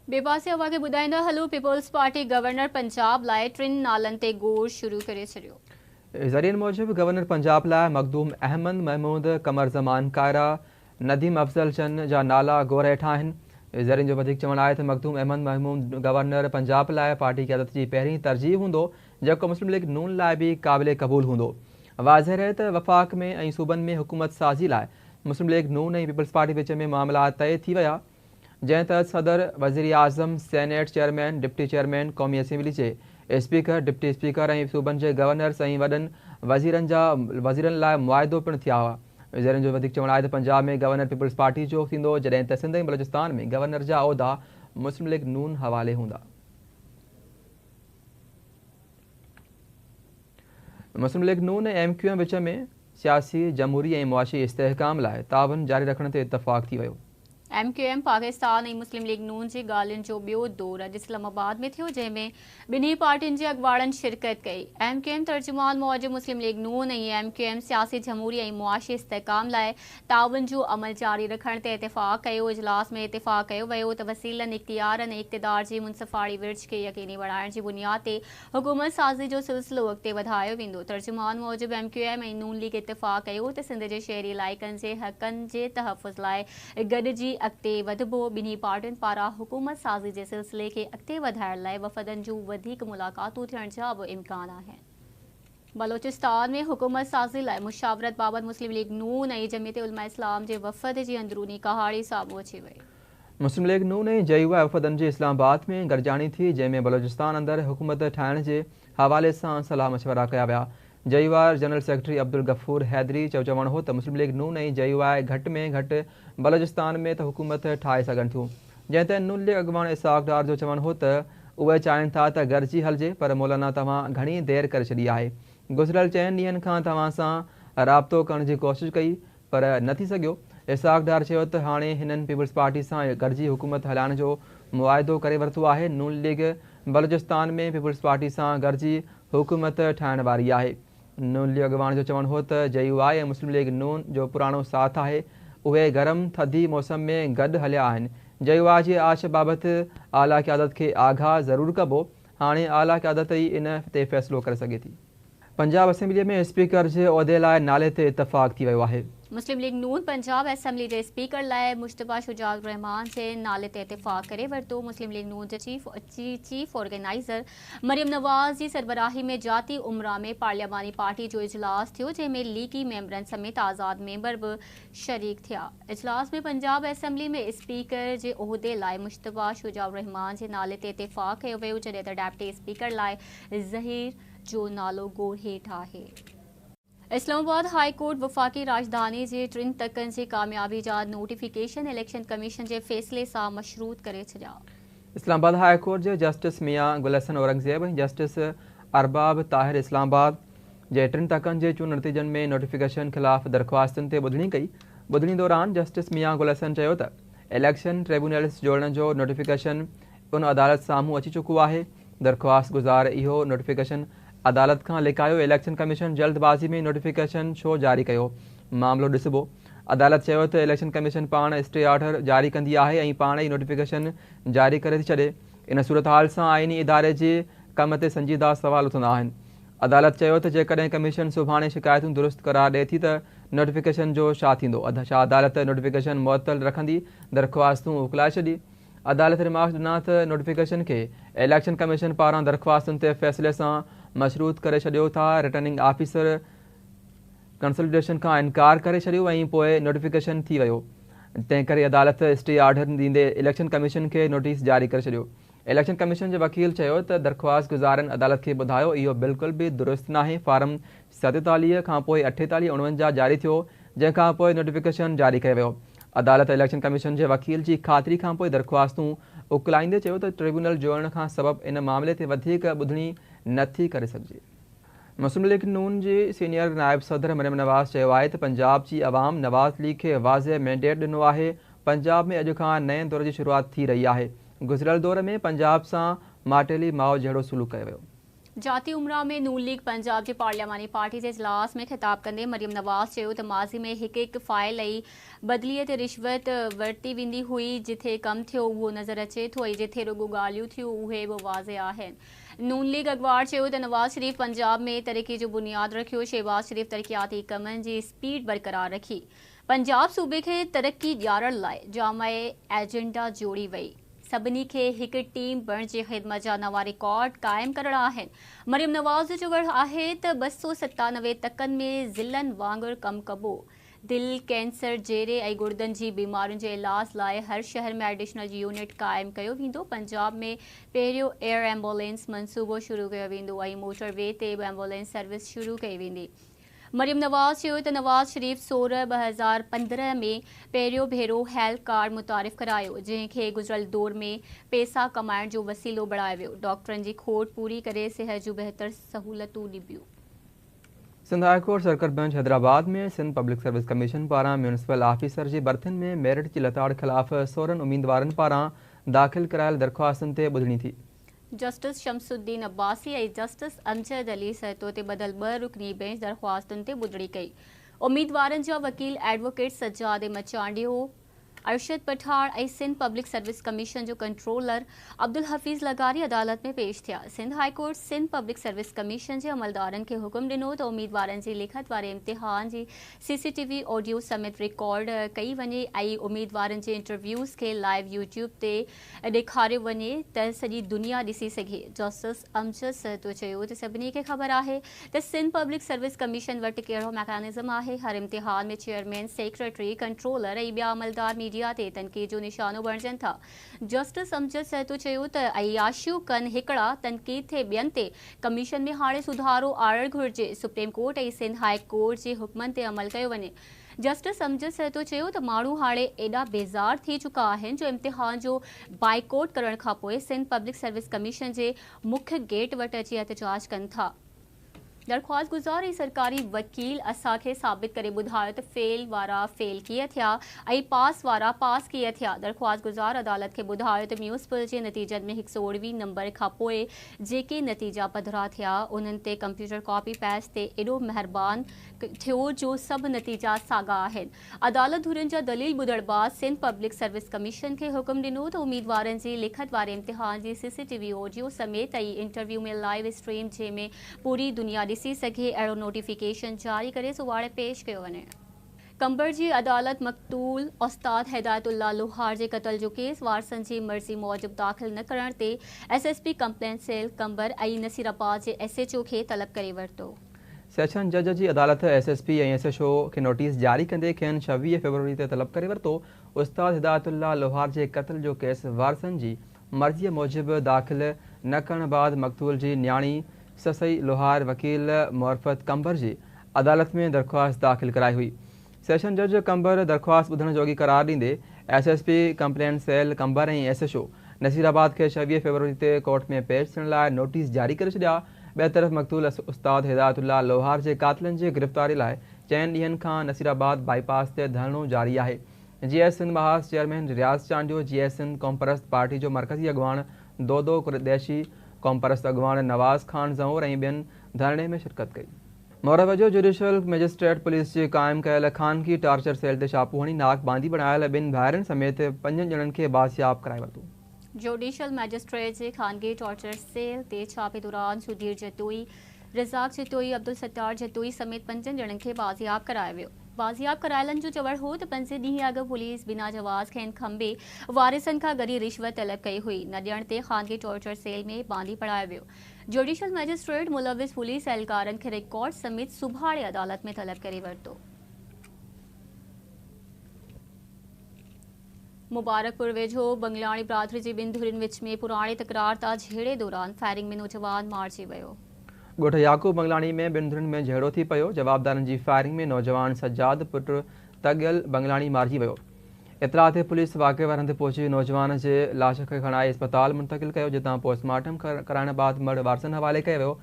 बेबासी हवा के ॿुधाईंदा हलो पीपल्स पार्टी गवर्नर पंजाब लाइ 3 नालनि ते ॻोल्ह शुरू करे छॾियो। ज़रियनि मूजिब गवर्नर पंजाब लाइ मखदूम अहमद, महमूद, कमर ज़मान कायरा, नदीम अफ़ज़ल चंद जा नाला ॻोल्हे वेठा आहिनि। ज़रियनि जो वधीक चवणु आहे त मखदूम अहमद महमूद गवर्नर पंजाब लाइ पार्टी क़यादत जी पहिरीं तरजीह हूंदो, जेको मुस्लिम लीग नून लाइ बि क़ाबिल क़बूल हूंदो। वाज़ह रहे त वफ़ाक़ में ऐं सूबनि में हुकूमत साज़ी लाइ मुस्लिम लीग नून ऐं पीपल्स पार्टी विच में मामला तय थी विया, जंहिं तहत सदर, वज़ीर आज़म, सेनेट चेयरमैन, डिप्टी चेयरमैन, क़ौमी असम्बली जे स्पीकर, डिप्टी स्पीकर ऐं सूबनि जे गवर्नर्स ऐं वॾनि वज़ीरनि लाइ मुआहिदो पिणु थिया हुआ। ज़रियनि जो वधीक चवणु आहे त पंजाब में गवर्नर पीपल्स पार्टी जो थींदो, जॾहिं त सिंध ऐं बलोचिस्तान में गवर्नर जा उहिदा मुस्लिम लीग नून हवाले हूंदा। मुस्लिम लीग नून ऐं MQM विच में सियासी, जमहूरी ऐं मुआशी इस्तेहकाम लाइ ताउन जारी रखण ते इतफ़ाक़ थी वियो। MQM पाकिस्तान ऐं मुस्लिम लीग नून जे ॻाल्हियुनि जो ॿियो दौर अॼु इस्लामाबाद में थियो, जंहिंमें ॿिन्ही पार्टियुनि जे अॻुवाणनि शिरकत कई। MQM तर्जुमान मूजिब मुस्लिम लीग नून ऐं MQM सियासी, जमहूरी ऐं मुआशी इस्तेहकाम लाइ ताउन जो अमल जारी रखण ते इतफ़ाक़ कयो। इजलास में इतफ़ाक़ कयो वियो त वसीलनि, इख्तियारनि ऐं इक़्तिदार जी मुनसफ़ाड़ी विर्छ खे यक़ीनी बणाइण जी बुनियाद ते हुकूमत साज़ी जो सिलसिलो अॻिते वधायो वेंदो। तर्जुमान मूजिब MQM ऐं नून लीग इतफ़ाक़ कयो त सिंध जे शहरी इलाइक़नि जे हक़नि जे तहफ़ुज़ लाइ गॾिजी अॻिते वधिबो। ॿिन्ही पार्टियुनि पारां हुकूमत साज़ी जे सिलसिले खे अॻिते वधाइण लाइ वफ़दनि जूं वधीक मुलाक़ातूं थियण जा बि इम्कान आहिनि। बलोचिस्तान में हुकूमत साज़ी लाइ मुशावरत बाबति मुस्लिम लीग नून ऐं जमीयत उलमा इस्लाम जे वफ़द जी अंदरूनी कहाणी साम्हूं अची वई। मुस्लिम लीग नून ऐं JUI वफ़दनि जी इस्लामाबाद में गॾिजाणी थी, जंहिंमें बलोचिस्तान अंदरि हुकूमत ठाहिण जे हवाले सां सलाह मशवरा कया विया। JUI general secretary Abdul Ghafoor Haideri जो चवणु हो त मुस्लिम लीग नून ऐं JUI घटि में घटि बलोचिस्तान में त हुकूमत ठाहे सघनि थियूं, जंहिं ते नून लीग अॻुवाण इसहाक़ डार जो चवणु हो त उहे चाहिनि था त गॾिजी हलिजे, पर मौलाना तव्हां घणी देरि करे छॾी आहे। गुज़िरियल 4 ॾींहंनि खां तव्हां सां राब्तो करण जी कोशिशि कई, पर न थी सघियो। इसहाक़ डार चयो त हाणे हिननि पीपल्स पार्टी सां गॾिजी हुकूमत हलाइण जो मुआहिदो करे वरितो आहे। नून लीग बलोचिस्तान में पीपल्स पार्टी सां गॾिजी हुकूमत ठाहिण वारी आहे। नून लीग अॻुवाण जो चवणु हो त JUI ऐं मुस्लिम लीग नून जो पुराणो साथ आहे, उहे गरम थधी मौसम में गॾु हलिया आहिनि। JUI जी आश बाबति आला क़यादत खे आगाह ज़रूरु कबो, हाणे आला क़यादत ई इन ते फ़ैसिलो करे सघे थी। पंजाब असेंबलीअ में स्पीकर जे उहिदे लाइ नाले ते इतफ़ाक़ थी वियो आहे। मुस्लिम लीग नून पंजाब असेंबली जे स्पीकर लाइ मुश्तबा शुजाउर रहमान जे नाले ते इतफ़ाक़ करे वरितो। मुस्लिम लीग नून जे चीफ ऑर्गेनाइज़र मरियम नवाज़ जी सरबराही में जाती उमरा में पार्लियामानी पार्टी जो इजलास थियो, जंहिंमें लीगी मेंबरनि समेत आज़ाद मेंबर बि शरीक थिया। इजलास में पंजाब असेंबली में स्पीकर जे उहिदे लाइ मुश्तबा शुजाउर रहमान जे नाले ते इतफ़ाक़ कयो वियो, जॾहिं त डेप्टी स्पीकर लाइ ज़हीर जो नालो ॻोल्ह हेठि आहे। इस्लामाबाद हाई कोर्ट वफ़ाक़ी राजधानी जे 3 तकनि जी कामयाबी जा नोटिफिकेशन इलेक्शन कमीशन जे फ़ैसिले सां मशरूत करे छॾिया। इस्लामाबाद हाई कोर्ट जे जस्टिस मियां गुलहसन औरंगज़ेब ऐं जस्टिस अरबाब ताहिर इस्लामाबाद जे 3 तकनि जे चूंड नतीजनि में नोटिफिकेशन ख़िलाफ़ दरख़्वास्तुनि ते ॿुधणी कई। ॿुधणी दौरान जस्टिस मियां गुलहसन चयो त इलेक्शन ट्रिब्यूनल्स जोड़ण जो नोटिफिकेशन उन अदालत साम्हूं अची चुको आहे। दरख़्वास्त गुज़ार इहो नोटिफिकेशन अदालत खां लिकायो। इलेक्शन कमीशन जल्दबाज़ी में नोटिफिकेशन छो जारी कयो, मामिलो ॾिसबो। अदालत चयो त इलेक्शन कमीशन पाण स्टे ऑर्डर जारी कंदी आहे ऐं पाण ई नोटिफिकेशन जारी करे थी छॾे। इन सूरत हाल सां आइनी इदारे जे कम ते संजीदा सवाल उथंदा आहिनि। अदालत चयो त जेकॾहिं कमीशन सुभाणे शिकायतूं दुरुस्त करार ॾिए थी त नोटिफिकेशन जो छा थींदो? छा अदालत नोटिफिकेशन मुअतल रखंदी? दरख़्वास्तूं मोकिलाए छॾी। अदालत रिमार्क ॾिना त नोटिफिकेशन खे इलेक्शन कमीशन पारां दरख़्वास्तुनि ते फ़ैसिले सां मशरूत करे छॾियो था। रिटर्निंग ऑफिसर कंसल्टेशन खां इनकार करे छॾियो ऐं पोइ नोटिफिकेशन थी वियो। तंहिं करे अदालत स्टे ऑर्डर ॾींदे इलेक्शन कमीशन खे नोटिस जारी करे छॾियो। इलेक्शन कमीशन जे वकील चयो त दरख़्वास्त गुज़ारनि अदालत खे ॿुधायो इहो बिल्कुलु बि दुरुस्त नाहे। फार्म 47 खां पोइ 48-49 जारी थियो, जंहिंखां पोइ नोटिफिकेशन जारी कयो वियो। अदालत इलेक्शन कमीशन जे वकील जी ख़ातिरी खां पोइ दरख़्वास्तूं उकलाईंदे चयो त ट्रिब्यूनल जोड़ण खां सबबु इन मामले ते वधीक ॿुधणी नथी करे सघिजे। मुस्लिम लीग नून जी सीनियर नायब सदर मरियम नवाज़ चयो आहे त पंजाब जी अवाम नवाज़ लीग खे वाज़े मैंडेट ॾिनो आहे। पंजाब में अॼु खां नए दौर जी शुरूआति थी रही आहे। गुज़िरियल दौर में पंजाब सां माटेली माओ जहिड़ो सलूक कयो वियो। जाती उमरा में नून लीग पंजाब जी पार्लियामानी पार्टी के इजलास में खिताब कंदे मरियम नवाज़ चयो त माज़ी में हिक फाइल आई बदलीअ ते रिश्वत वरती वेंदी हुई जिथे कम थियो उहो नज़र अचे थो ऐं जिथे रुगो ॻाल्हियूं थियूं उहे बि वाज़े आहिनि। नून लीग अगवार चयो त नवाज़ शरीफ़ पंजाब में तरक्की जो बुनियाद रखियो। शहबाज शरीफ़ तरक्याती कमनि जी स्पीड बरक़रार रखी। पंजाब सूबे खे तरक्की ॾियारण लाइ जामा एजेंडा जोड़ी वई। सभिनी खे हिक टीम बणिजी ख़िदमत जा नवां रिकॉर्ड क़ाइमु करणा आहिनि। मरियम नवाज़ जो चवणु आहे त 297 तकनि में ज़िलनि वांगुरु कमु कबो। दिल, कैंसर, जेरे ऐं गुर्दनि जी बीमारियुनि जे इलाज लाइ हर शहर में एडिशनल यूनिट क़ाइमु कयो वेंदो। पंजाब में पहिरियों एयर एम्बुलेंस मंसूबो शुरू कयो वेंदो ऐं मोटरवे ते बि एम्बुलेंस सर्विस शुरू कई वेंदी। मरियम नवाज़ चयो त नवाज़ शरीफ़ 16/2015 में पहिरियों भेरो हेल्थ कार्ड मुतारिफ़ करायो जंहिंखे गुज़िरियल दौर में पैसा कमाइण जो वसीलो बणायो वियो। डॉक्टरनि जी खोट पूरी करे सिहत जूं बहितर सहूलतूं ॾिबियूं। Sindh high court circuit bench Hyderabad में सिंध पब्लिक सर्विस कमीशन पारां म्यूनिसिपल ऑफिसर जी बर्थियुनि में मेरिट जी लताड़ ख़िलाफ़ 16 उम्मीदवारनि पारां दाख़िल करायल दरख़्वास्तुनि ते ॿुधणी थी। जस्टिस शमसुद्दीन अब्बासी ऐं जस्टिस अमजद अली सहतो ते बदल 2 रुकनी बेंच दरख़्वास्तुनि ते ॿुधणी कई। उम्मीदवारनि जा वकील एडवोकेट सज्जाद मचांडियो, अरशद पठार ऐं सिंध पब्लिक सर्विस कमीशन जो कंट्रोलर अब्दुल हफ़ीज़ लगारी अदालत में पेश थिया। Sindh high court Sindh public service commission जे अमलदारनि खे हुकुम ॾिनो त उम्मीदवारनि जी लिखत वारे इम्तिहान जी CCTV ऑडियो समेत रिकॉर्ड कई वञे ऐं उम्मीदवारनि जे इंटरव्यूज़ खे लाइव यूट्यूब ते ॾेखारियो वञे त सॼी दुनिया ॾिसी सघे। जस्टिस अमजद सहतो चयो त सभिनी खे ख़बर आहे त सिंध पब्लिक सर्विस कमीशन वटि कहिड़ो मैकेनिज़म आहे। हर इम्तिहान में चेयरमैन, सेक्रेटरी, कंट्रोलर ऐं ॿिया अमलदार मीडिया ते तनक़ीद जो निशानो बणजनि था। जस्टिस अमजद सहतो चयो त अयाशियूं कनि हिकिड़ा, तनक़ीद थिए ॿियनि ते। कमीशन में हाणे सुधारो आणणु घुरिजे। सुप्रीम कोर्ट ऐं सिंध हाई कोर्ट जे हुकमनि ते अमल कयो वञे। जस्टिस अमजद सहतो चयो त माण्हू हाणे एॾा बेज़ार थी चुका आहिनि जो इम्तिहान जो बाइकॉट करण खां पोइ सिंध पब्लिक सर्विस कमीशन जे मुख्य गेट वटि अची एहतजाज कनि था। दरख़्वास्त गुज़ार ऐं सरकारी वकील असांखे साबित करे ॿुधायो त फेल वारा फेल कीअं थिया ऐं पास वारा पास कीअं थिया। दरख़्वास्त गुज़ार अदालत खे ॿुधायो त म्यूनिसिपल जे नतीजनि में 119 नंबर खां पोइ जेके नतीजा पधिरा थिया उन्हनि ते कंप्यूटर कॉपी पेस्ट ते एॾो महिरबान थियो जो सभु नतीजा साॻा आहिनि। अदालत धुरियुनि जा दलील ॿुधण बाद सिंध पब्लिक सर्विस कमीशन खे हुकुम ॾिनो त उम्मीदवारनि जी लिखत वारे इम्तिहान जी CCTV ऑडियो समेत ऐं इंटरव्यू में लाइव स्ट्रीम जंहिंमें पूरी दुनिया ॾिसी सघे अहिड़ो नोटिफिकेशन जारी करे सुवाड़े पेश कयो वञे। कंबर जी अदालत मक़तूल उस्ताद हिदायतुल्लाह लोहार जे क़त्ल जो केस वारसनि जी मर्ज़ी मूजिब दाख़िल न करण ते SSP कंप्लेंट सेल कंबर ऐं नसीराबाद जे SHO खे तलब करे वरितो। सेशन जज जी अदालत SSP ऐं SHO खे नोटिस जारी कंदे खेनि 26 फरवरी ते तलब करे वरितो। उस्ताद हिदायतुल्लाह लोहार जे क़त्ल जो केस वारसनि जी मर्ज़ीअ मूजिब दाख़िल न करण बाद मक़तूल जी न्याणी ससई लोहार वकील मुअफ़त कंबर जी अदालत में दरख़्वास्त दाख़िल कराई हुई। सेशन जज कंबर दरख़्वास्त ॿुधण जोगी करार ॾींदे SSP कंप्लेंट सेल कंबर ऐं SHO नसीराबाद खे 26 फरवरी ते कोर्ट में पेश थियण लाइ नोटिस जारी करे छॾिया। ॿिए तरफ़ मक़तूल उस्ताद हिदायतुल्लाह लोहार जे क़ातिलनि जे गिरफ़्तारी लाइ 4 ॾींहनि खां नसीराबाद बाईपास ते धरणो जारी आहे। GS सिंध महाज चेयरमैन रियाज़ चांडियो, GS सिंध कौमपरस्त पार्टी जो मरकज़ी अॻवान दोदो कुरैशी, कौमपरस्त अॻवान नवाज़ खान ज़हूर ऐं ॿियनि धरणे में शिरकत कई। मोरबो जुडिशल मजिस्ट्रेट पुलिस जे क़ाइमु कयल ख़ानगी टार्चर सेल ते छापो हणी नाकबांदी बणायल 2 भाइरनि समेत 5 ॼणनि खे बाज़ियाब कराए वरितो। जुडिशल मैजिस्ट्रेट जे ख़ानगी टॉर्चर सेल ते छापे दौरान सुधीर जतोई, रज़ाक जतोई, अब्दुल सत्तार जतोई समेत 5 ॼणनि खे बाज़ियाब करायो वियो। बाज़ियाब करायलनि जो चवणु हो त 5 ॾींहं अॻु पुलिस बिना जवाज़ खेनि खंबे वारिसनि खां गॾी रिश्वत तलब कई हुई। न ॾियण ते ख़ानगी टॉर्चर सेल में बांदी पढ़ायो वियो। जुडिशल मैजिस्ट्रेट मुलविस पुलिस एहलकारनि खे रिकॉर्ड समेत सुभाणे अदालत में तलब करे वरितो। मुबारकपुर वेझो बंगलाणी बिरादरी जी 2 धुरियुनि विच में पुराणे तकरार तां झेड़े दौरान फायरिंग में नौजवान मारिजी वियो। ॻोठ याकूब बंगलाणी में 2 धुरियुनि में झेड़ो थी पियो। जवाबदारनि जी फायरिंग में नौजवान सज्जाद पुट तगियल बंगलाणी मारिजी वियो। इतला ते पुलिस वाक़े वारनि ते पहुची नौजवान जे लाश खे खणाए अस्पताल मुंतक़िल कयो, जितां पोस्टमार्टम कराइण बाद मर्द वारसनि हवाले कयो वियो।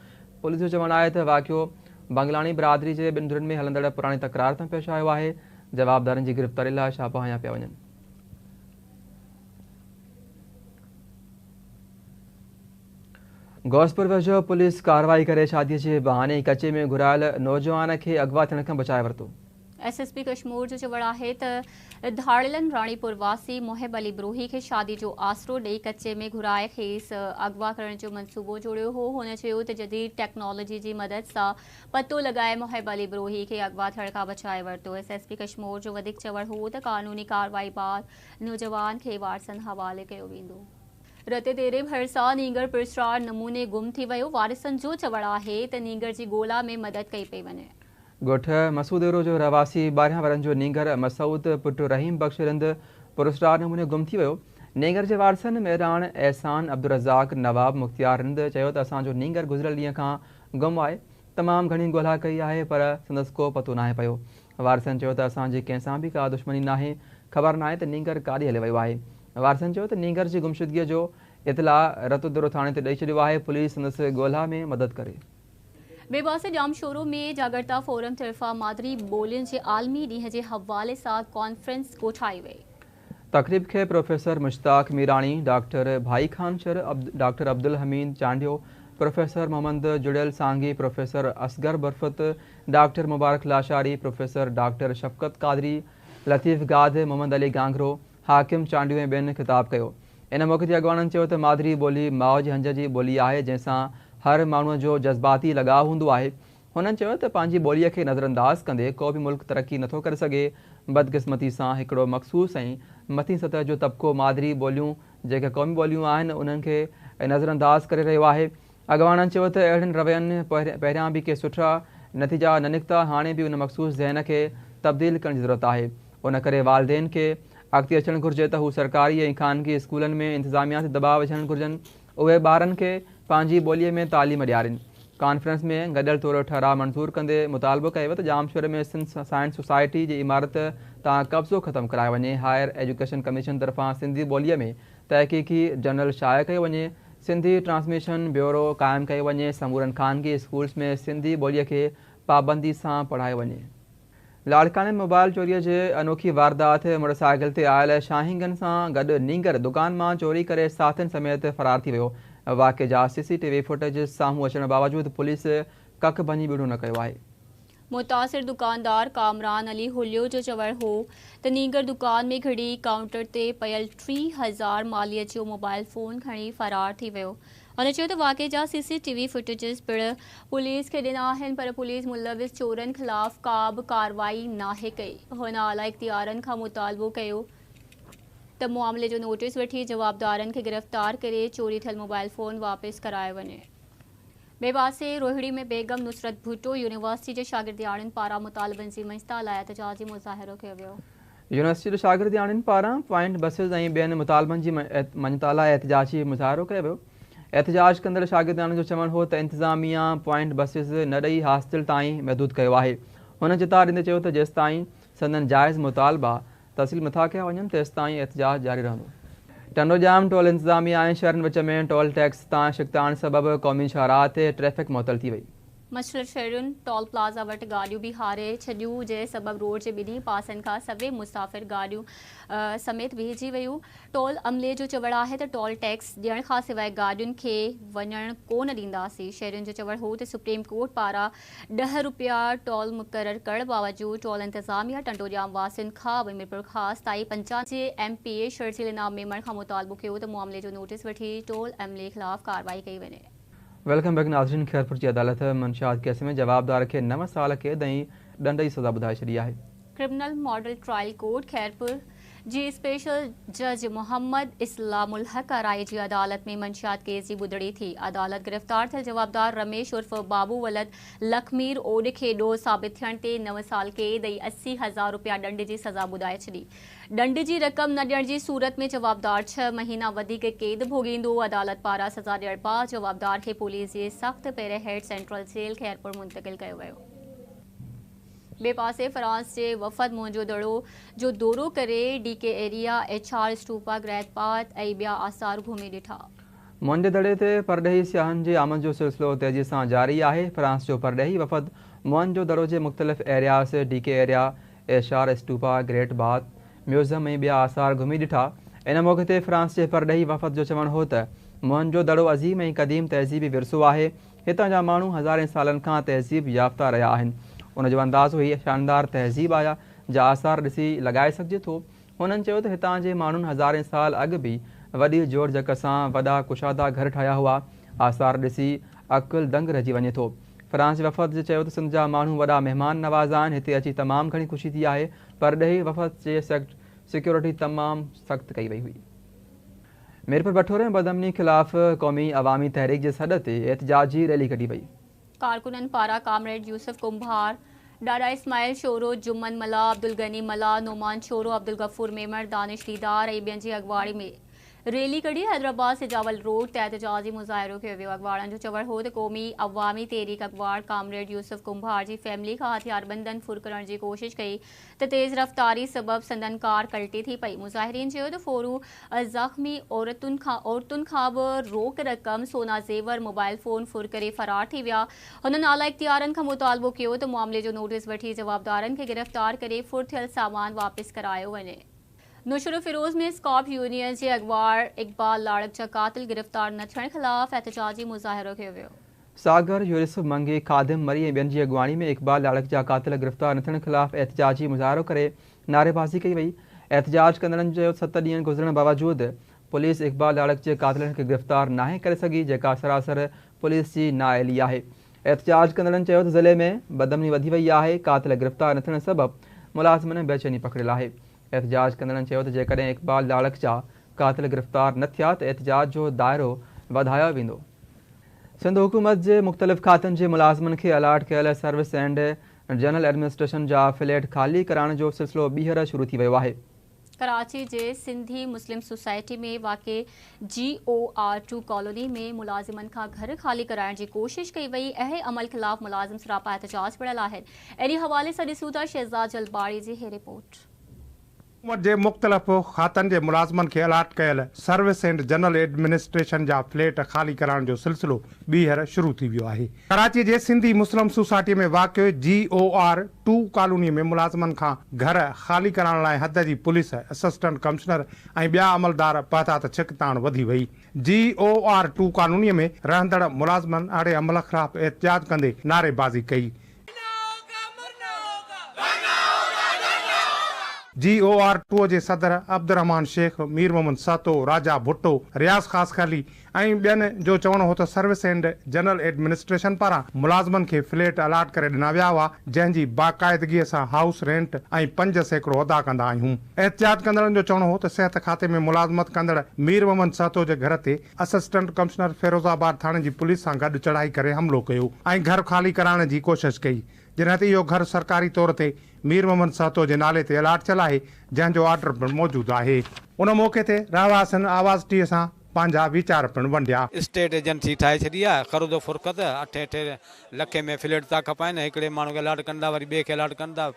पुलिस जो चवणु आहे त वाक़ियो बंगलाणी बिरादरी जे 2 धुरियुनि में हलंदड़ पुराणी तकरार तां पेश आयो आहे। जवाबदारनि जी गिरफ़्तारी लाइ छापा हया पिया वञनि। गौसपुर वेझो पुलिस कार्रवाई करे शादी के बहाने कचे में घुरायल नौजवान के अगवा थियण खां बचाए वरितो। SSP कश्मीर जो चवण आहे त धाड़िलन राणीपुर वासी मोहिब अली ब्रोही के शादी जो आसरो ॾेई कचे में घुराए खेसि अगवा करण जो मंसूबो जोड़ियो हो। हुन चयो त जदीद टेक्नोलॉजी जी मदद सां पतो लगाए मोहिब अली ब्रोही के अगवा थियण खां बचाए वरितो। SSP कश्मीर जो वधीक चवण हो त कानूनी कार्रवाई बाद नौजवान के वारसन हवाले कयो वेंदो। रते तेरे भरिसां नींगर पुरस्कार नमूने गुम थी वियो। वारिसन जो चवण आहे त नींगर जी ॻोल्हा में मदद कई पई वञे। ॻोठ मसूदेरो जो रहवासी 12 वरनि जो नींगर मसूद पुटु रहीम बख़्श रिंद पुरस्कार नमूने गुम थी वियो। नींगर जे वारसनि मेराण एहसान अब्दुल रज़ाक नवाब मुख्तियार रिंद चयो त असांजो नींगर गुज़िरियल ॾींहं खां गुम आहे। तमामु घणी ॻोल्हा कई आहे पर संदसि को पतो नाहे पियो। वारसनि चयो त असांजी कंहिंसां बि का दुश्मनी नाहे, ख़बर नाहे त नींगर काॾे हली वियो आहे। वारसनि चयो त नींगर जी गुमशुदगीअ जो इतला रतुदरो थाणे ते ॾेई छॾियो आहे। पुलिस संदसि ॻोल्हा में मदद करे। ॿिए पासे जामशोरो में जागरता फोरम तरफ़ां मादरी ॿोलियुनि जे आलमी ॾींहं जे हवाले सां कॉन्फ्रेंस कोठाई वई। तक़रीब के professor Mushtaq Mirani, doctor Bhai Khan Shar, doctor Abdul Hameed Chandio, professor Mohammad जुड़ेल Sangi, professor Asghar Barfat, doctor Mubarak Lashari, professor doctor Shafqat Qadri, Latif गाद, मोहम्मद अली गांगरो, हाकिम चांडियो ऐं ॿियनि ख़िताब कयो। इन मौक़े ते अॻवाननि चयो त मादरी ॿोली माउ जे हंज जी ॿोली आहे जंहिंसां हर माण्हूअ जो जज़्बाती लगाव हूंदो आहे। हुननि चयो त पंहिंजी ॿोलीअ खे नज़रअंदाज़ कंदे को बि मुल्क तरक़ी नथो करे सघे। बदकिस्मती सां हिकिड़ो मख़सूस ऐं मथीं सतह जो तबिको मादरी ॿोलियूं जेके क़ौमी ॿोलियूं आहिनि उन्हनि खे नज़रअंदाज़ करे रहियो आहे। अॻवाननि चयो त अहिड़नि रवैयनि पहिरियां बि के सुठा नतीजा न निकिता, हाणे बि उन मख़सूस ज़हन खे तब्दील करण जी ज़रूरत आहे। उन करे वालिदेन खे अॻिते अचणु घुरिजे त हू सरकारी ऐं ख़ानगी स्कूलनि में इंतिज़ामिया ते दबाव विझणु घुरिजनि। उहे ॿारनि खे पंहिंजी ॿोलीअ में तालीम ॾियारीनि। कॉन्फ्रेंस में गॾियल तौरु ठहराउ मंज़ूर कंदे मुतालबो कयो त जामशोर में सिंध साइंस सोसाइटी जी इमारत तां कब्ज़ो ख़तमु करायो वञे। हायर एजुकेशन कमीशन तरफ़ां सिंधी ॿोलीअ में तहक़ीक़ी जर्नल शाया कयो वञे। सिंधी ट्रांसमिशन ब्यूरो क़ाइमु कयो वञे। समूरनि ख़ानगी स्कूल्स में सिंधी ॿोलीअ खे पाबंदी सां पढ़ायो वञे। लाड़काने मोबाइल चोरीअ जे अनोखी वारदात मोटरसाइकिल ते आयल शाहीगन सां गॾु नींगर दुकान मां चोरी करे साथियुनि समेत फ़रार थी वियो। वाक़े जा CCTV फुटेज साम्हूं अचण बावजूदि पुलिस कख भञी ॿीड़ो न कयो आहे। मुतासिर दुकानदार कामरान अली हुलियो जो चवण हो त नींगर दुकान में घड़ी काउंटर ते पयल 30,000 मालियत जो मोबाइल फ़ोन खणी फ़रार थी वियो। हुन चयो त वाक़े जा CCTV फुटेज पिणु पुलिस खे ॾिना आहिनि पर पुलिस मुलविस चोरनि ख़िलाफ़ का बि कार्रवाई नाहे कई। हुन आला इख़्तियारनि खां मुतालबो कयो त मामले जो नोटिस वठी जवाबदारनि खे गिरफ़्तार करे चोरी थियल मोबाइल फ़ोन वापसि करायो वञे। ॿिए पासे रोहिड़ी में बेगम नुसरत भुट्टो यूनिवर्सिटी जे शागिर्दियाणियुनि पारां मुतालबनि जी मंझता लाइ एहतजाजी मुज़ाहिरो कयो वियो। यूनिवर्सिटी जे शागिर्दियाणियुनि पारां पॉइंट बसिस ऐं ॿियनि मुतालबनि जी मंझता लाइ एहतजाजी मुज़ाहिरो कयो वियो। एहतजाज कंदड़ शागिर्दियाणियुनि जो चवणु हो त इंतिज़ामिया पॉइंट बसिस न ॾेई हास्टल ताईं महदूद कयो आहे। हुन चितार ॾींदे चयो त जेसिताईं संदन जाइज़ मुतालबा तहसील नथा कया वञनि तेसिताईं एहतजाज जारी रहंदो। टंडो जाम टोल इंतिज़ामिया ऐं शहरनि विच में टोल टैक्स तां शिकतान सबबि क़ौमी शाहराह ते ट्रैफ़िक मुअतल थी वई। मशरफ शहरुनि टोल प्लाज़ा वटि गाॾियूं बि हारे छॾियूं जंहिं सबबि रोड जे ॿिन्ही पासनि खां सभई मुसाफ़िर गाॾियूं समेत वेहिजी वियूं। टोल अमले जो चवणु आहे त टोल टैक्स ॾियण खां सवाइ गाॾियुनि खे वञणु कोन ॾींदासीं। शहरुनि जो चवणु हो त सुप्रीम कोर्ट पारां 10 रुपया टोल मुक़ररु करण बावजूदि टोल इंतिज़ामिया टंडोजाम वासियुनि खां मीरपुर ख़ासि ताईं 55 MPA शर्जील इनाम मेमण खां मुतालबो कयो त मामले जो नोटिस वठी टोल अमले ख़िलाफ़ कार्रवाई कई वञे। वेलकम बैक नाज़रीन। खैरपुर जी अदालत मंशियात केस में जवाबदार खे 9 साल क़ैद ऐं ॾंड जी सज़ा ॿुधाए छॾी आहे। Criminal model trial court Khairpur जी स्पेशल जज मोहम्मद इस्लामुल हक राय जी अदालत में मंशियात केस जी ॿुधणी थी। अदालत गिरफ़्तार थियल जवाबदार रमेश उर्फ बाबू वलद लखमीर ओड खे ॾोह साबित थियण ते 9 साल क़ैद ऐं 80,000 रुपया ॾंड जी सज़ा ॿुधाए छॾी। ॾंड जी रक़म न ॾियण जी सूरत में जवाबदार 6 महीना वधीक क़ैद भोॻींदो। अदालत पारां सज़ा ॾियण बाद जवाबदार खे पुलिस जे सख़्त पहिरें हेड सेंट्रल जेल खैरपुर मुंतक़िल कयो वियो। ॿिए पासे फ्रांस जे वफ़द मोहनजो दड़ो जो दौरो करे DK एरिया HR स्टूपा ग्रैतपात ऐं ॿिया आसार घुमी ॾिठा। मोहनजे दड़े ते परॾेही सियाहनि जे आमद जो सिलसिलो तेज़ी सां जारी आहे। फ्रांस जो परॾेही वफ़द मोहनजो दड़ो जे मुख़्तलिफ़ areas DK area HR stupa great bath museum ऐं ॿिया आसार घुमी ॾिठा। इन मौक़े ते फ्रांस जे परॾेही वफ़द जो चवणु हो त मोहनजो दड़ो अज़ीम ऐं क़दीम तहज़ीबी विरसो आहे। हितां जा माण्हू हज़ारे सालनि खां तहज़ीब याफ़्ता रहिया आहिनि। उन जो अंदाज़ो हीअ शानदार तहज़ीब आया जा आसार ॾिसी लॻाए सघिजे थो। हुननि चयो त हितां जे माण्हुनि हज़ारे साल अॻु बि वॾी जोड़ जक सां वॾा कुशादा घर ठाहिया हुआ। आसार ॾिसी अकुल दंग रहिजी वञे थो। फ्रांस वफ़द जे चयो त सिंध जा माण्हू वॾा महिमान नवाज़ आहिनि। हिते अची तमामु घणी ख़ुशी थी आहे, पर ॾही वफ़द जे सिक्योरिटी तमामु सख़्तु कई वई हुई। मीरपुर बठोरे में बदअमनी ख़िलाफ़ क़ौमी अवामी तहरीक जे सॾ ते एहतजाजी रैली कढी वई। कारकुननि पारां कामरेड यूसुफ कुंभार, डाडा इस्माइल शोरो, जुम्मन मला, अब्दुल गनी मला, नोमान शोरो, अब्दुल गफूर मेमर, दानिश दीदार ऐं ॿियनि जी अॻुवाणी में रैली कढी हैदराबाद सिजावल रोड ते एहतजाजी मुज़ाहिरो कयो वियो। अॻुवाणनि जो चवणु हो त क़ौमी अवामी तहरीक अॻुवाण कामरेड यूसुफ कुंभार जी फैमिली खां हथियारबंदनि फुर करण जी कोशिश कई त तेज़ रफ़्तारी सबबि संदन कार पलटी थी पई। मुज़ाहिरीन चयो त फोरू ज़ख़्मी औरतुनि खां बि रोक रक़म, सोना ज़ेवर, मोबाइल फ़ोन फुर करे फ़रार थी विया। हुननि आला इख्तियारनि खां मुतालबो कयो त मामले जो नोटिस वठी जवाबदारनि खे गिरफ़्तार करे फुर थियल सामान वापसि करायो वञे। नुशुर फिरोज़ में स्कॉप यूनियन जे अॻुवाण इक़बाल लाड़क जा क़ातिल गिरफ़्तार न थियण ख़िलाफ़ एहतजाजी मुज़ाहिरो कयो वियो। सागर यूसुफ मंगे, खादिम मरी ऐं ॿियनि जी अॻुवाणी में इक़बाल लाड़क जा क़ातिल गिरफ़्तार न थियण ख़िलाफ़ एहतजाजी मुज़ाहिरो करे नारेबाज़ी कई वई। एहतजाज कंदड़नि चयो 7 ॾींहं गुज़रण बावजूदि पुलिस इक़बाल लाड़क जे क़ातिलनि खे गिरफ़्तार नाहे करे सघी, जेका सरासर पुलिस जी नाअहली आहे। एहतजाज कंदड़नि चयो त ज़िले में बदअमनी वधी वई आहे। क़ातिल गिरफ़्तार न थियण सबबि मुलाज़िमनि बेचैनी पकड़ियल आहे। एहतजाज कंदड़नि चयो त जेकॾहिं इक़बाल लाड़क जा क़ातिल गिरफ़्तार न थिया त एहतजाज जो दाइरो वधायो वेंदो। सिंध हुकूमत जे मुख़्तलिफ़ खातनि जे मुलाज़िमनि खे अलाट कयल सर्विस एंड जनरल एडमिनिस्ट्रेशन जा फ्लैट ख़ाली कराइण जो सिलसिलो ॿीहर शुरू थी वियो आहे। कराची जे सिंधी मुस्लिम सोसाइटी में वाक़े GOR2 कॉलोनी में मुलाज़िमनि खां घर ख़ाली कराइण जी कोशिश कई वई। अहिड़े अमल ख़िलाफ़ मुलाज़िम सरापा एहतजाज पिड़ियल आहिनि। अहिड़े हवाले सां ॾिसूं था शहज़ाद जलबाड़ी जी हे रिपोर्ट। हुकूमत जे मुख़्तलिफ़ खातनि जे मुलाज़िमनि खे अलाट कयल सर्विस एंड जनरल एडमिनिस्ट्रेशन जा फ्लैट ख़ाली कराइण जो सिलसिलो ॿीहर शुरू थी वियो आहे। कराची जे सिंधी मुस्लिम सोसाइटी में वाक़िअ GOR2 कॉलोनी में मुलाज़िमनि खां घर ख़ाली कराइण लाइ हद जी पुलिस, असिस्टेंट कमिश्नर ऐं ॿिया अमलदार पहुता त छिक ताण वधी वई। GOR2 कॉलोनीअ में रहंदड़ मुलाज़िमनि अहिड़े अमल ख़िलाफ़ एहतजाज कंदे नारेबाज़ी कई। GOR2 जे सदर अब्दुर्रहमान शेख, मीर मोहम्मद सातो, राजा भुट्टो, रियाज़ ख़ास खाली ऐं ॿियनि जो चवणो हो त सर्विस एंड जनरल एडमिनिस्ट्रेशन पारां मुलाज़िमनि खे फ्लैट अलाट करे ॾिना विया हुआ, जंहिंजी बाक़ाइदगीअ सां हाउस रेंट ऐं 5% अदा कंदा आहियूं। एहतजाज कंदड़नि जो चवणो हो त सिहत खाते में मुलाज़मत कंदड़ मीर मोहम्मद सातो जे घर ते असिस्टेंट कमिश्नर फिरोज़ाबाद थाणे जी पुलिस सां गॾु चढ़ाई करे हमिलो कयो ऐं घर ख़ाली कराइण जी कोशिश कई। जॾहिं त इहो घर सरकारी तौर ते मीर मोहम्मद सातो जे नाले ते अलाट थियल आहे, जंहिंजो ऑर्डर पिणु मौजूदु आहे। उन मौक़े ते रहवासियुनि आवाज़ टीह सां पंहिंजा वीचार पिणु वंडिया। स्टेट एजेंसी ठाहे छॾी आहे, क़र्ज़ो फ़ुरक़त 8 लखे में फ्लैट था खपाइनि। हिकिड़े माण्हू खे अलाट कंदा, वरी ॿिए खे अलाट कंदा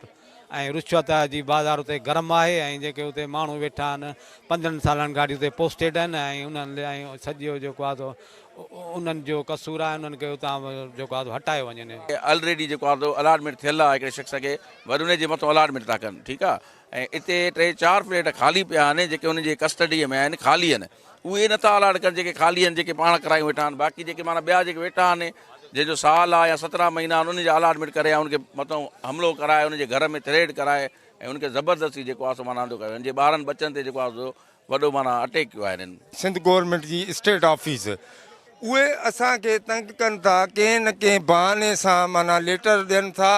ऐं रिश्वत जी बाज़ार उते गरम आहे ऐं जेके उते माण्हू वेठा आहिनि 15 सालनि खां उते पोस्टेड आहिनि ऐं उन्हनि लाइ सॼो जेको आहे उन्हनि जो कसूर आहे, उन्हनि खे उतां जेको आहे हटायो वञे। ऑलरेडी जेको आहे अलाटमेंट थियल आहे हिकिड़े शख़्स खे, वरी उन जे मथां अलाटमेंट था कनि, ठीकु आहे। ऐं हिते 3-4 फ्लैट ख़ाली पिया आहिनि जेके उनजे कस्टडीअ में आहिनि, ख़ाली आहिनि। उहे नथा अलाट कनि जेके ख़ाली आहिनि, जेके पाण करायूं वेठा आहिनि। बाक़ी जेके माना ॿिया जेके वेठा आहिनि, जंहिंजो साल आहे या 17 महीना आहिनि, उनजा अलाटमेंट करे या उनखे मथां हमिलो कराए, उनजे घर में थ्रेड कराए ऐं उनखे ज़बरदस्ती जेको आहे माना कयो। उनजे ॿारनि बचनि ते जेको आहे वॾो माना अटैक कयो आहे हिननि। सिंध गवर्नमेंट जी स्टेट ऑफिस उहे असांखे तंग कनि था, कंहिं न कंहिं बहाने सां माना लेटर ॾियनि था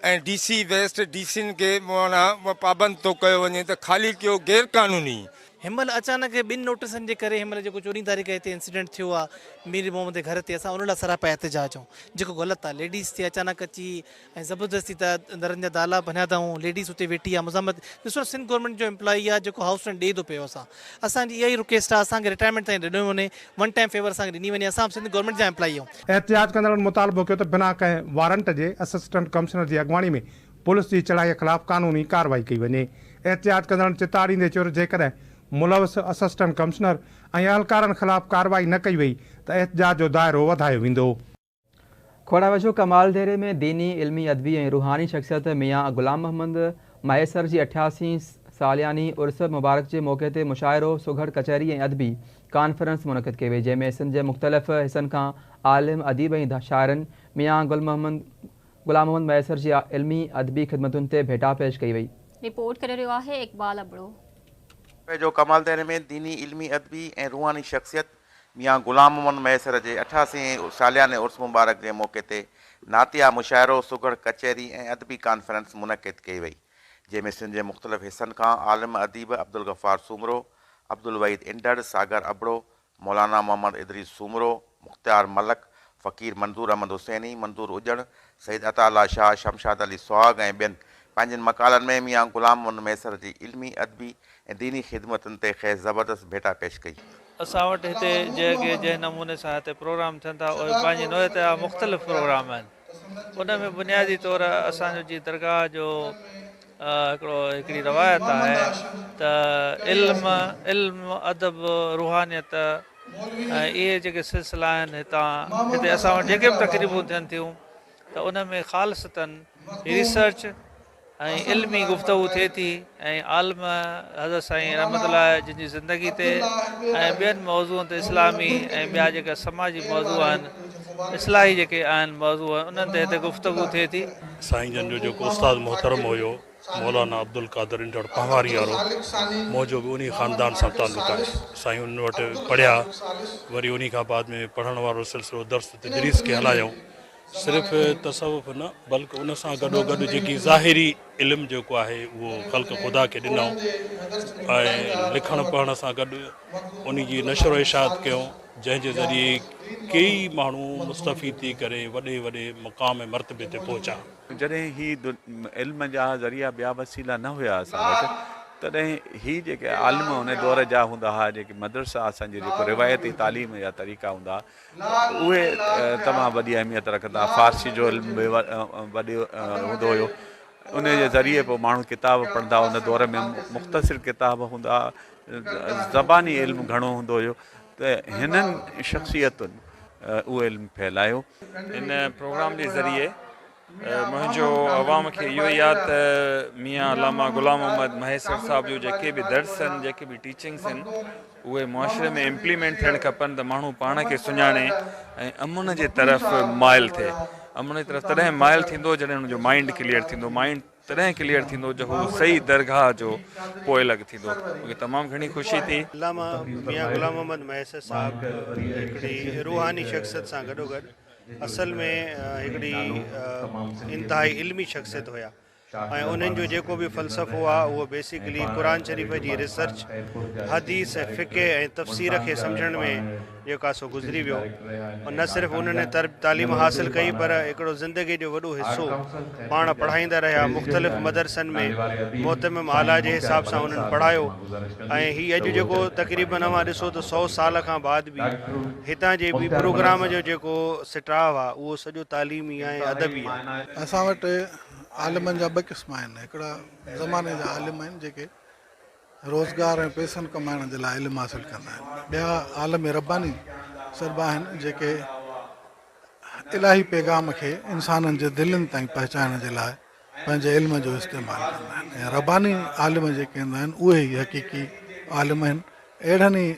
ऐं DC वेस्ट DCनि खे माना पाबंद थो कयो वञे त ख़ाली कयो गैर क़ानूनी। हिनमहिल अचानक 2 नोटिसनि जे करे हिनमहिल जेको 14 तारीख़ हिते इंसिडेंट थियो आहे मीर मोहम्मद जे घर ते, असां उन लाइ सरापा एहतजाज आहियूं। जेको ग़लति आहे, लेडीज़ ते अचानक अची ऐं ज़बरदस्ती त दरनि जा ताला बनिया अथऊं, लेडीज़ उते वेठी आहे मुज़ामत। ॾिसो सिंध गवर्नमेंट जो एम्प्लॉई आहे जेको हाउस रेंट ॾिए थो पियो। असांजी इहा ई रिक्वेस्ट आहे, असांखे रिटायरमेंट ताईं ॾिनो वञे, 1 टाइम फेवर असांखे ॾिनी वञे। असां सिंध गवर्नमेंट जा एम्प्लॉई आहियूं। एहतजाज कंदड़नि मुतालबो कयो त बिना कंहिं वारंट जे असिस्टेंट कमिश्नर जी अॻुवाणी में पुलिस जी चढ़ाईअ ख़िलाफ़ कानूनी कार्रवाई कई वञे। एहतजाज कंदड़नि चिताड़ींदे चयो जेकॾहिं मुलविस असिस्टेंट कमिश्नर ऐं अहलकारनि ख़िलाफ़ कार्रवाई न कई वई त एहतजाज जो दाइरो वधायो वेंदो। खोड़ा वेझो कमाल देरे में दीनी, इल्मी, अदबी ऐं रूहानी शख़्सियत मियाँ गुलाम मोहम्मद मैसर जी 88 सालियानी उर्स मुबारक जे मौक़े ते मुशाइरो, सुघड़ कचहरी ऐं अदबी कॉन्फ्रेंस मुनक़िद कई वई, जंहिंमें सिंध जे मुख़्तलिफ़ हिसनि खां आलिम अदीब ऐं शाइरनि मियां गुलाम मोहम्मद मैसर जी इल्मी अदबी ख़िदमतुनि ते भेटा पेश कई वई। रिपोर्ट करे रहियो आहे इक़बाल अबड़ो। जो कमाल दहरे में दीनी इल्मी अदबी ऐं रूहानी शख्सियत मियां गुलाम मोहम्मद मैसर जे 88 सालियाने उर्स मुबारक जे मौक़े ते नातिया मुशाइरो सुगड़ कचहरी ऐं अदबी कॉन्फ्रेंस मुनक़िद कई वई, जंहिंमें सिंध जे मुख़्तलिफ़ हिसनि खां आलिम अदीब अब्दुल गफ़ार सूमरो, अब्दुल वहीद इंडड़, सागर अबड़ो, मौलाना मोहम्मद इदरीस सूमरो, मुख्तियार मलक, फ़कीर मंजूर अहमद हुसैनी, मंजूर उजड़, सईद अताला शाह, शमशाद अली सुहाग ऐं ॿियनि पंहिंजनि मकालनि में मियां गुलाम मोहम्मद मैसर जी इल्मी अदबी ऐं दीनी ख़िदमतुनि ते ख़ैर ज़बरदस्त भेटा पेश कई। असां वटि हिते जंहिं नमूने सां हिते प्रोग्राम थियनि था उहे पंहिंजे नोए ते मुख़्तलिफ़ प्रोग्राम आहिनि। उन में बुनियादी तौरु असांजो जी दरगाह जो हिकिड़ी रवायत आहे त इल्म अदब रूहानियत इहे जेके सिलसिला आहिनि हिते असां वटि जेके बि तक़रीबूं थियनि थियूं त उन में ख़ालिसतन रिसर्च ऐं इल्मी गुफ़्तगू थिए थी ऐं आलिम हज़रत साईं रहमतुल्लाह जिन जी ज़िंदगी ते ऐं ॿियनि मौज़ूअनि ते इस्लामी ऐं ॿिया जेका समाजी मौज़ू आहिनि, इस्लाही जेके आहिनि मौज़ू उन्हनि ते हिते गुफ़्तगू थिए थी। साईं जन जो जेको उस्ताद मोहतरम हुयो मौलाना अब्दुल कादर इंडड़ पहावारी वारो, मुंहिंजो बि उन ख़ानदान सां तालुक़ आहे। साईं उन वटि पढ़िया, वरी उन खां बाद में पढ़ण वारो सिलसिलो दर्स तदरीस खे हलायूं। सिर्फ़ु तसवुफ़ न बल्कि उन सां गॾोगॾु जेकी ज़ाहिरी इल्मु जेको आहे उहो ख़ल्क़ ख़ुदा खे ॾिनऊं ऐं लिखण पढ़ण सां गॾु उन जी नशर इशात कयूं, जंहिंजे ज़रिए कई माण्हू मुस्तफ़ी थी करे वॾे वॾे मुक़ाम ऐं मर्तबे ते पहुचा। जॾहिं ही इल्म जा ज़रिया ॿिया वसीला न हुया असां वटि, तॾहिं ही जेके आलिम उन दौर जा हूंदा हुआ, जेके मदरसा असांजे जेको रिवायती तालीम जा तरीक़ा हूंदा उहे तमामु वॾी अहमियत रखंदा। फ़ारसी जो इल्मु बि वॾो हूंदो हुयो, उन जे ज़रिए पोइ माण्हू किताब पढ़ंदा। उन दौर में मुख़्तसिर किताब हूंदा, ज़बानी इल्मु घणो हूंदो हुयो, त हिननि शख़्सियतुनि उहो इल्मु फैलायो। इन प्रोग्राम जे ज़रिए मुंहिंजो अवाम खे इहो ई आहे त मियां अलामा गुलाम मोहम्मद मैसर साहब जो जेके बि दर्स आहिनि, जेके बि टीचिंग्स आहिनि, उहे मुआशरे में इम्प्लीमेंट थियणु खपनि त माण्हू पाण खे सुञाणे ऐं अमुन जे तरफ़ माइल थिए। अमुन जी तरफ़ तॾहिं माइल थींदो जॾहिं हुनजो माइंड क्लियर थींदो। माइंड तॾहिं क्लियर थींदो जो हू सही दरगाह जो पोइ लॻ थींदो। मूंखे तमामु घणी ख़ुशी थी। अलामा मियां गुलाम मोहम्मद मैसर साहब हिकिड़ी रूहानी शख़्सियत सां गॾोगॾु असल में हिकिड़ी इंतिहाई इल्मी शख़्सियत हुया ऐं उन्हनि जो जेको बि फ़लसफ़ो आहे उहो बेसिकली क़ुर शरीफ़ जी रिसर्च, हदीस ऐं फ़िक़े ऐं तफ़सीर खे सम्झण में जेको आहे सो गुज़री वियो। और न सिर्फ़ु उन्हनि तालीम हासिल कई पर हिकिड़ो ज़िंदगी जो वॾो हिसो पाण पढ़ाईंदा रहिया। मुख़्तलिफ़ मदरसनि में मोहतमिम आला जे हिसाब सां उन्हनि पढ़ायो ऐं हीअ अॼु जेको तक़रीबन अवां ॾिसो त 100 साल खां बाद बि हितां जे बि प्रोग्राम जो जेको सिटाव आहे उहो सॼो तालीमी ऐं अदबी आहे। असां वटि आलिमनि जा ॿ क़िस्म आहिनि। हिकिड़ा ज़माने जा आलिम आहिनि जेके रोज़गार ऐं पैसनि कमाइण जे लाइ इल्मु हासिलु कंदा आहिनि। ॿिया आलिम रब्बानी सरबा आहिनि जेके इलाही पैगाम खे इंसाननि जे दिलनि ताईं पहुचाइण जे लाइ पंहिंजे इल्म जो इस्तेमालु कंदा आहिनि। ऐं रब्बानी आलिम जेके हूंदा आहिनि उहे ई हक़ीक़ी आलिम आहिनि। अहिड़नि ई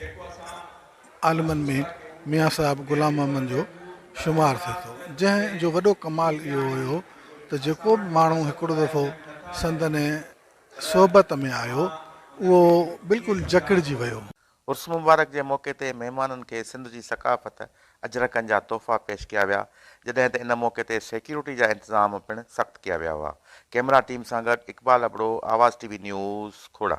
आलिमनि में मियां साहिब गुलाम मोहम्मद जो शुमारु थिए थो, जंहिंजो वॾो कमाल इहो हुयो त जेको बि माण्हू हिकिड़ो दफ़ो संदने सोबत में आयो उहो बिल्कुलु जकड़जी वियो। उर्स मुबारक जे मौक़े ते महिमाननि खे सिंध जी सकाफ़त अजरकनि जा तोहफ़ा पेश कया विया, जॾहिं त इन मौक़े ते सिक्योरिटी जा इंतज़ाम पिणु सख़्तु कया विया हुआ। कैमरा टीम सां गॾु इक़बाल अबड़ो, आवाज़ TV न्यूज़, खोड़ा।